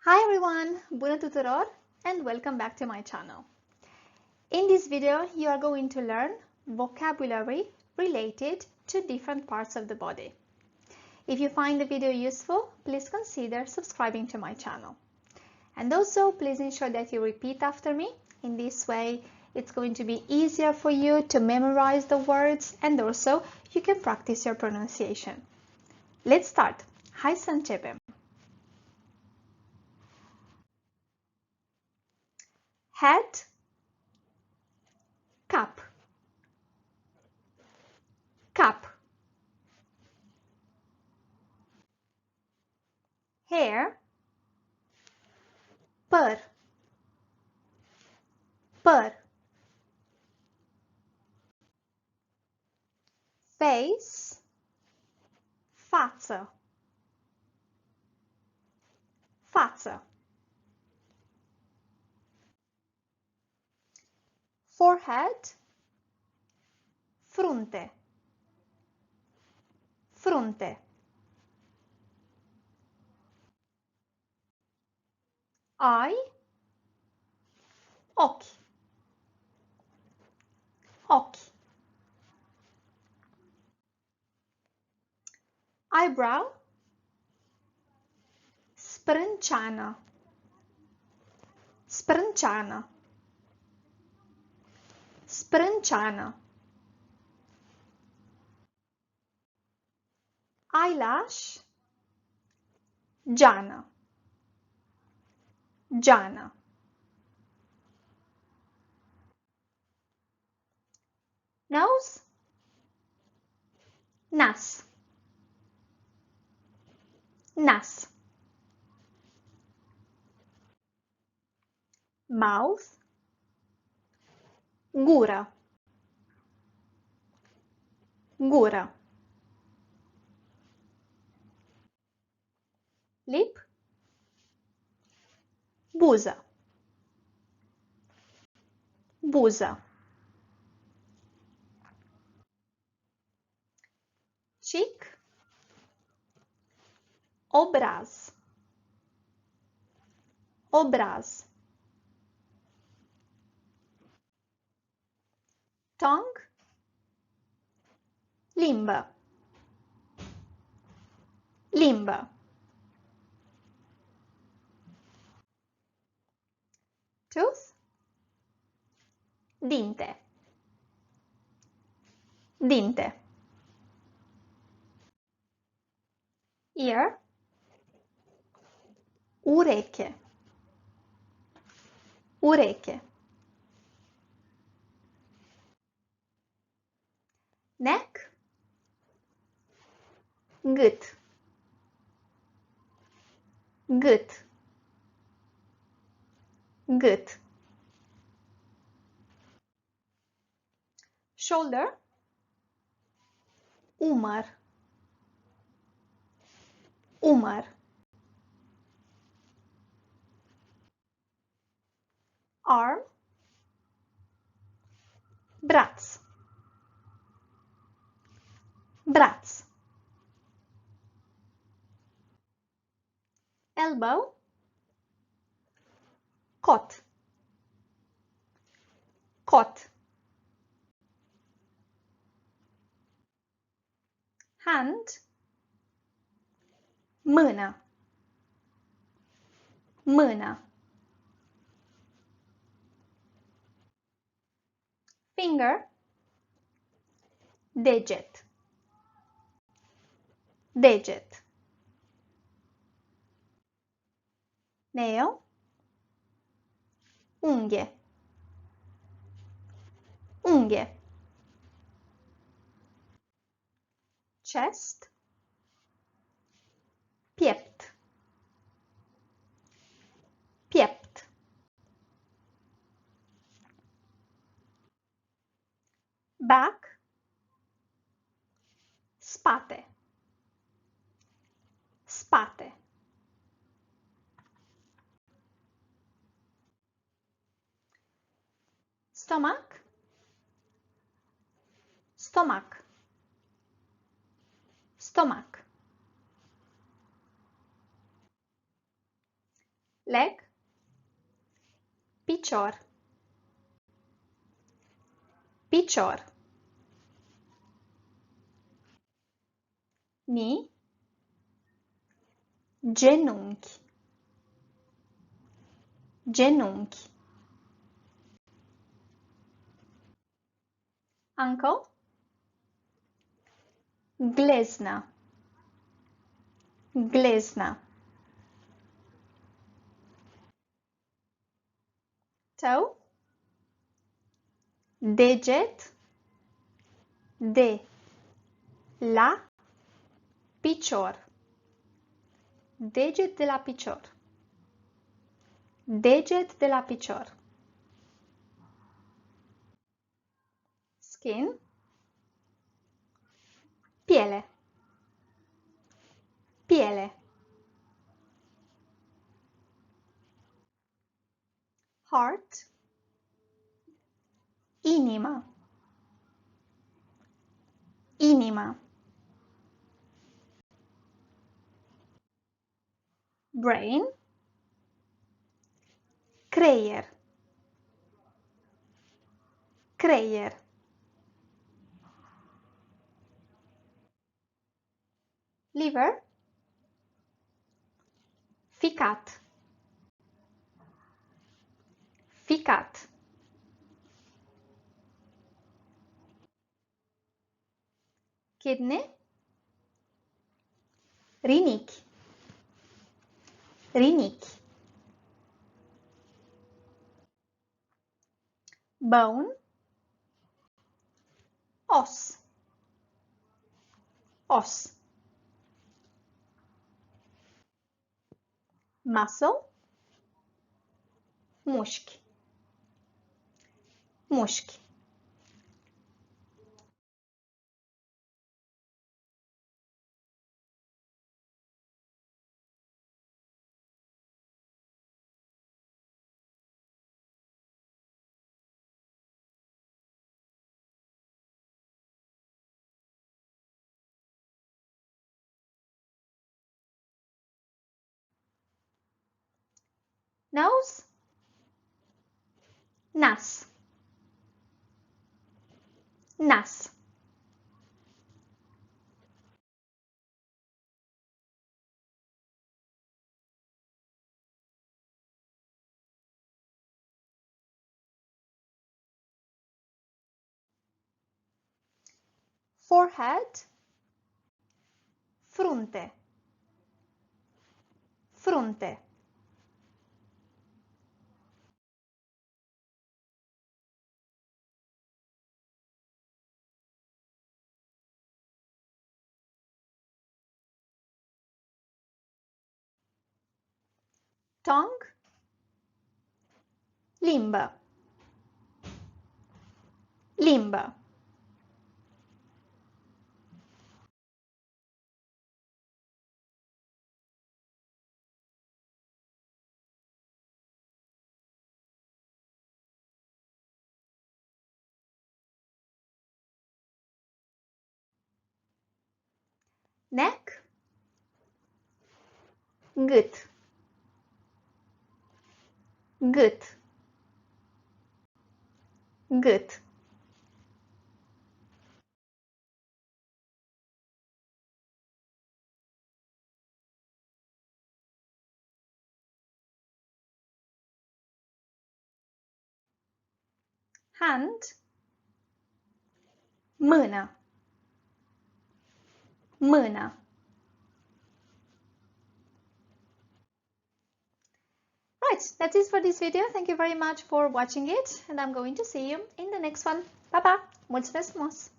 Hi everyone, bună tuturor and welcome back to my channel. In this video, you are going to learn vocabulary related to different parts of the body. If you find the video useful, please consider subscribing to my channel. And also, please ensure that you repeat after me. In this way, it's going to be easier for you to memorize the words and also you can practice your pronunciation. Let's start. Hai să începem. Head, cap, cap. Hair, păr, păr. Face, față, față. Forehead, frunte, frunte. Eye, ochi, ochi. Eyebrow, sprânceană, sprânceană, sprânceană. Eyelash, geană, geană. Nose, nas, nas. Mouth, gură, gură. Lip, buză, buză. Cheek, obraz, obraz. Tongue, limbă, limbă. Tooth, dinte, dinte. Ear, ureche, ureche. Neck, gât, gât, gât. Shoulder, umăr, umăr. Arm, braț, braț. Elbow, cot, cot. Hand, mână, mână. Finger, deget, deget. Nail, unghie, unghie. Chest, piept, piept. Back, spate, spate. Stomach, stomac, stomac. leg, picior, picior, knee, genunchi, genunchi, ankle, glezna, glezna, toe, deget de la picior, deget de la picior, deget de la picior, skin, piele, piele, heart, inima, inima, brain, creier, creier, liver, ficat, ficat, kidney, rinichi, rinichi, bone, os, os, muscle, mușchi, mușchi. Nose, nas, nas, forehead, frunte, frunte, tongue, limbă, limbă, neck, gât, gât, gât, hand, mână, mână. Right, that's it for this video. Thank you very much for watching it, and I'm going to see you in the next one. Pa, pa! Mulțumesc frumos!